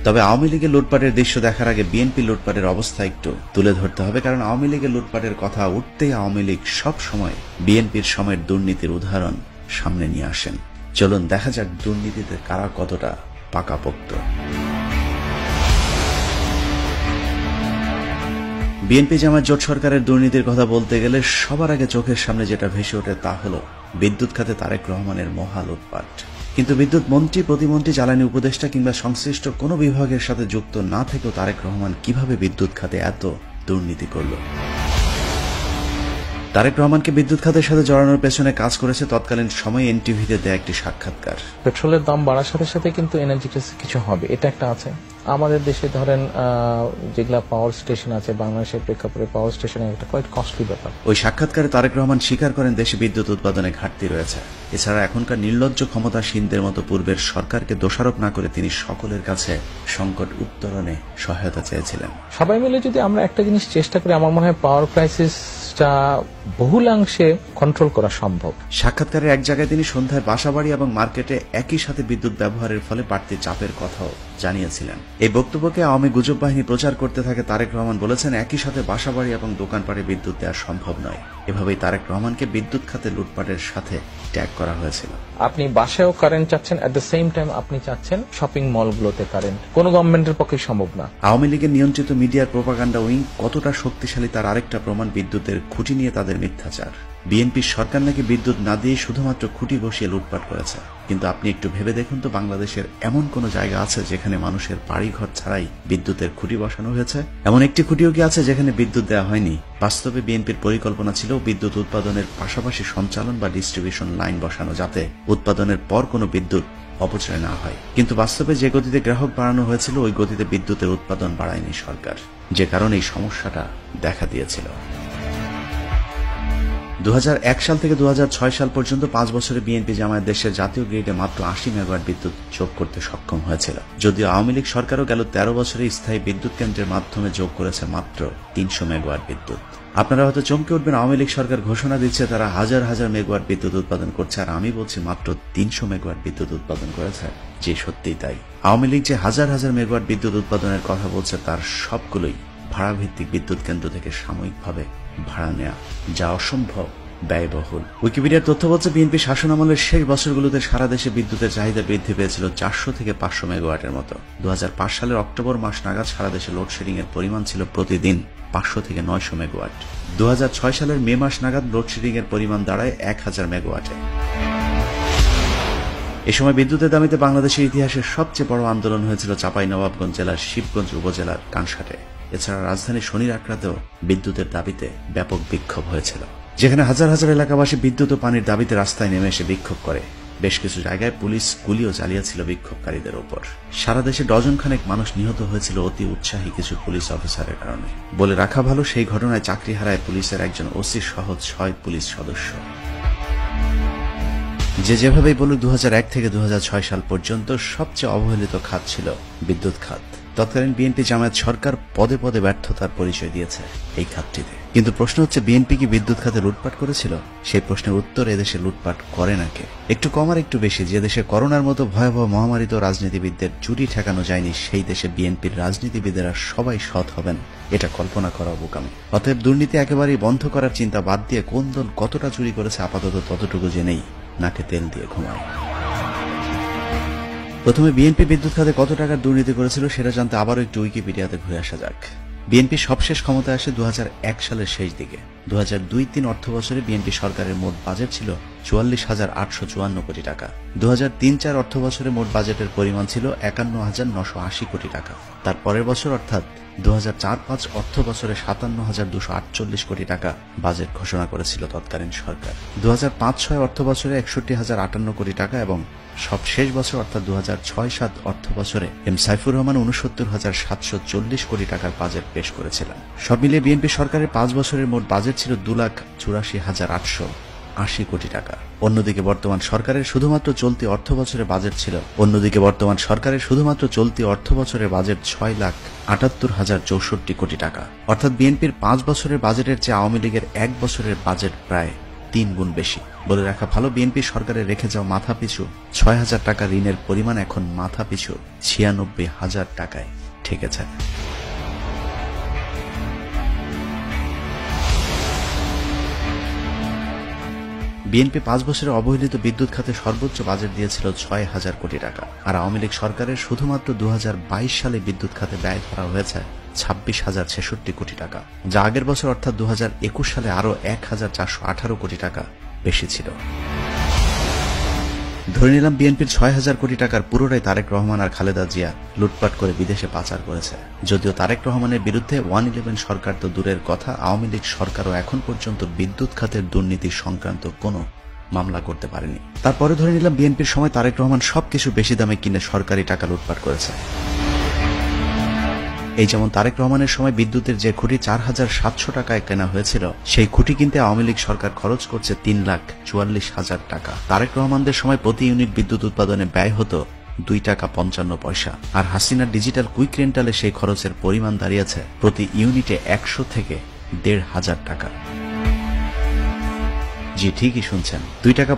তবে আওয়ামী লীগের লুটপাটের দৃশ্য দেখার আগে বিএনপি লুটপাটের অবস্থা একটু তুলে ধরতে হবে, কারণ আওয়ামী লীগের লুটপাটের কথা উঠতেই আওয়ামী লীগ সব সময় বিএনপির সময়ের দুর্নীতির উদাহরণ সামনে নিয়ে আসেন। চলুন দেখা যাক দুর্নীতিতে কারা কতটা পাকাপোক্ত। বিএনপি জামায়াত জোট সরকারের দুর্নীতির কথা বলতে গেলে সবার আগে চোখের সামনে যেটা ভেসে ওঠে তা হল বিদ্যুৎ খাতে তারেক রহমানের মহা লুটপাট। কিন্তু বিদ্যুৎ মন্ত্রী, প্রতিমন্ত্রী, জ্বালানি উপদেষ্টা কিংবা সংশ্লিষ্ট কোনো বিভাগের সাথে যুক্ত না থেকেও তারেক রহমান কিভাবে বিদ্যুৎ খাতে এত দুর্নীতি করল? তারেক রহমানকে বিদ্যুৎ খাতের সাথে জড়ানোর পেছনে কাজ করেছে তৎকালীন সময়ে এনটিভিতে দেয়া একটি সাক্ষাৎকার। পেট্রোলের দাম বাড়ার সাথে সাথে কিন্তু এনার্জি কিছু হবে, এটা একটা আছে। আমাদের দেশে ধরেন যেগুলা পাওয়ার স্টেশন আছে, বাংলাদেশের প্রেক্ষাপটে পাওয়ার স্টেশনে একটা কোয়াইট কস্টলি ব্যাপার। ওই সাক্ষাৎকারে তারেক রহমান স্বীকার করেন দেশে বিদ্যুৎ উৎপাদনে ঘাটতি রয়েছে। এছাড়া এখনকার নির্লজ্জ ক্ষমতাসীনদের মতো পূর্বের সরকারকে দোষারোপ না করে তিনি সকলের কাছে সংকট উত্তরণে সহায়তা চেয়েছিলেন। সবাই মিলে যদি আমরা একটা জিনিস চেষ্টা করি, আমার মনে হয় পাওয়ার ক্রাইসিসটা বহুলাংশে কন্ট্রোল করা সম্ভব। সাক্ষাৎকারের এক জায়গায় তিনি সন্ধ্যায় বাসাবাড়ি এবং মার্কেটে একই সাথে বিদ্যুৎ ব্যবহারের ফলে বাড়তি চাপের কথাও জানিয়েছিলেন। এই বক্তব্যকে আওয়ামী গুজব বাহিনী প্রচার করতে থাকে তারেক রহমান বলেছেন, একই সাথে বাসাবাড়ি এবং দোকানপাটে বিদ্যুৎ দেওয়া সম্ভব নয়। এভাবেই তারেক রহমানকে বিদ্যুৎ খাতে লুটপাটের সাথে ট্যাগ করা হয়েছিল। আপনি বাসায়ও কারেন্ট চাচ্ছেন, এট দ্য সেম টাইম আপনি চাচ্ছেন শপিং মলগুলোতে কারেন্ট। কোন গভর্নমেন্টের পক্ষে সম্ভব না। আওয়ামী লীগের নিয়ন্ত্রিত মিডিয়ার প্রোপাগান্ডা উইং কতটা শক্তিশালী তার আরেকটা প্রমাণ বিদ্যুতের খুঁটি নিয়ে তাদের মিথ্যাচার। বিএনপির সরকার নাকি বিদ্যুৎ না দিয়ে শুধুমাত্র খুঁটি বসিয়ে লুটপাট করেছে। কিন্তু আপনি একটু ভেবে দেখুন তো, বাংলাদেশের এমন কোন জায়গা আছে যেখানে মানুষের বাড়িঘর ছাড়াই বিদ্যুতের খুঁটি বসানো হয়েছে? এমন একটি খুঁটিও কি আছে যেখানে বিদ্যুৎ দেওয়া হয়নি? বাস্তবে বিএনপির পরিকল্পনা ছিল বিদ্যুৎ উৎপাদনের পাশাপাশি সঞ্চালন বা ডিস্ট্রিবিউশন লাইন বসানো, যাতে উৎপাদনের পর কোনো বিদ্যুৎ অপচয় না হয়। কিন্তু বাস্তবে যে গতিতে গ্রাহক বাড়ানো হয়েছিল ওই গতিতে বিদ্যুতের উৎপাদন বাড়ায়নি সরকার, যে কারণে এই সমস্যাটা দেখা দিয়েছিল। 2001 সাল থেকে 2006 সাল পর্যন্ত 5 বছরে বিএনপি জামায়াত দেশের জাতীয় গ্রিডে মাত্র 80 মেগাওয়াট বিদ্যুৎ যোগ করতে সক্ষম হয়েছিল। যদিও আওয়ামী লীগ সরকারও গেল 13 বছরে স্থায়ী বিদ্যুৎ কেন্দ্রের মাধ্যমে যোগ করেছে মাত্র 300 মেগাওয়াট বিদ্যুৎ। আপনারা হয়তো চমকে উঠবেন, আওয়ামী লীগ সরকার ঘোষণা দিচ্ছে তারা হাজার হাজার মেগাওয়াট বিদ্যুৎ উৎপাদন করছে, আর আমি বলছি মাত্র 300 মেগাওয়াট বিদ্যুৎ উৎপাদন করেছে। যে সত্যিই তাই, আওয়ামী লীগ যে হাজার হাজার মেগাওয়াট বিদ্যুৎ উৎপাদনের কথা বলছে তার সবগুলোই ভাড়াভিত্তিক বিদ্যুৎ কেন্দ্র থেকে সাময়িকভাবে ভাড়া নেয়া, যা অসম্ভব ব্যয়বহুল। উইকিপিডিয়ার তথ্য বলছে বিএনপি শাসনামলের শেষ বছরগুলোতে সারা দেশে বিদ্যুতের চাহিদা বৃদ্ধি পেয়েছিল 400 থেকে 500 মেগাওয়াটের মতো। 2005 সালের অক্টোবর মাস নাগাদ সারা দেশে লোডশেডিং এর পরিমাণ ছিল প্রতিদিন 500 থেকে 900 মেগাওয়াট। 2006 সালের মে মাস নাগাদ লোডশেডিং এর পরিমাণ দাঁড়ায় 1000 মেগাওয়াটে। এ সময় বিদ্যুতের দাবিতে বাংলাদেশের ইতিহাসের সবচেয়ে বড় আন্দোলন হয়েছিল চাঁপাইনবাবগঞ্জ জেলার শিবগঞ্জ উপজেলার কানসাটে। এছাড়া রাজধানীর শনিরাকড়াতেও বিদ্যুতের দাবিতে ব্যাপক বিক্ষোভ হয়েছিল, যেখানে হাজার হাজার এলাকাবাসী বিদ্যুৎ ও পানির দাবিতে রাস্তায় নেমে এসে বিক্ষোভ করে। বেশ কিছু জায়গায় পুলিশ গুলিও চালিয়েছিল বিক্ষোভকারীদের ওপর। সারা দেশে ডজন খানেক মানুষ নিহত হয়েছিল অতি উৎসাহী কিছু পুলিশ অফিসারের কারণে। বলে রাখা ভালো, সেই ঘটনায় চাকরি হারায় পুলিশের একজন ওসি সহ 6 পুলিশ সদস্য। যেভাবেই বলুক, 2001 থেকে 2006 সাল পর্যন্ত সবচেয়ে অবহেলিত খাত ছিল বিদ্যুৎ খাত। তৎকালীন বিএনপি জামায়াত সরকার পদে পদে ব্যর্থতার পরিচয় দিয়েছে এই খাতটিতে। কিন্তু প্রশ্ন হচ্ছে, বিএনপি কি বিদ্যুৎ খাতে লুটপাট করেছিল? সেই প্রশ্নের উত্তর, এদেশে লুটপাট করে না কে। একটু কম আর একটু বেশি। যে দেশে করোনার মতো ভয়াবহ মহামারীতে রাজনীতিবিদদের চুরি ঠেকানো যায়নি, সেই দেশে বিএনপির রাজনীতিবিদেরা সবাই সৎ হবেন, এটা কল্পনা করা বোকামি। অতএব দুর্নীতি একেবারেই বন্ধ করার চিন্তা বাদ দিয়ে কোন দল কতটা চুরি করেছে আপাতত ততটুকু জেনেই নাকে তেল দিয়ে ঘুমায়। প্রথমে বিএনপি বিদ্যুৎ খাতে কত টাকার দুর্নীতি করেছিল সেটা জানতে আবারও একটু উইকিপিডিয়াতে ঘুরে আসা যাক। বিএনপি সবশেষ ক্ষমতায় আসে 2001 সালের শেষ দিকে। 2002-03 অর্থ বছরে বিএনপি সরকারের মোট বাজেট ছিল 44,854 কোটি টাকা। 2003-04 অর্থ বছরে মোট বাজেটের পরিমাণ ছিল 51,980 কোটি টাকা। তার পরের বছর অর্থাৎ 2004-05 অর্থ বছরে 57,248 কোটি টাকা বাজেট ঘোষণা করেছিল তৎকালীন সরকার। 2005-06 অর্থ বছরে 61,058 কোটি টাকা এবং সবশেষ বছর অর্থাৎ 2006-07 অর্থ বছরে এম সাইফুর রহমান 69,740 কোটি টাকার বাজেট পেশ করেছিলেন। সব মিলিয়ে বিএনপি সরকারের 5 বছরের মোট বাজেট ছিল 2,84,880 কোটি টাকা। অন্যদিকে বর্তমান সরকারের শুধুমাত্র চলতি অর্থ বছরের বাজেট 6,78,064 কোটি টাকা। অর্থাৎ বিএনপির 5 বছরের বাজেটের চেয়ে আওয়ামী লীগের 1 বছরের বাজেট প্রায় 3 গুণ বেশি। বলে রাখা ভালো, বিএনপি সরকারের রেখে যাওয়া মাথাপিছু 6,000 টাকা ঋণের পরিমাণ এখন মাথাপিছু 96,000 টাকায় ঠেকেছে। বিএনপি 5 বছরে অবহেলিত বিদ্যুৎ খাতে সর্বোচ্চ বাজেট দিয়েছিল 6,000 কোটি টাকা, আর আওয়ামী লীগ সরকারের শুধুমাত্র 2022 সালে বিদ্যুৎ খাতে ব্যয় করা হয়েছে 26,066 কোটি টাকা, যা আগের বছর অর্থাৎ 2021 সালে আরও 1,418 কোটি টাকা বেশি ছিল। ধরে নিলাম বিএনপির 6,000 কোটি টাকার পুরোটাই তারেক রহমান আর খালেদা জিয়া লুটপাট করে বিদেশে পাচার করেছে। যদিও তারেক রহমানের বিরুদ্ধে 111 সরকার তো দূরের কথা, আওয়ামী লীগ সরকারও এখন পর্যন্ত বিদ্যুৎ খাতের দুর্নীতি সংক্রান্ত কোনো মামলা করতে পারেনি। তারপরে ধরে নিলাম বিএনপির সময় তারেক রহমান সবকিছু বেশি দামে কিনে সরকারি টাকা লুটপাট করেছে। এই যেমন তারেক রহমানের সময় বিদ্যুতের যে খুঁটি 4,700 টাকায় কেনা হয়েছিল, সেই খুঁটি কিনতে আওয়ামী লীগ সরকার খরচ করছে 3,44,000 টাকা। তারেক রহমানদের সময় প্রতি ইউনিট বিদ্যুৎ উৎপাদনে ব্যয় হতো 2 টাকা 55 পয়সা, আর হাসিনার ডিজিটাল কুইক রেন্টালে সেই খরচের পরিমাণ দাঁড়িয়েছে প্রতি ইউনিটে 100 থেকে 1,500 টাকা। জি ঠিকই শুনছেন, 2 টাকা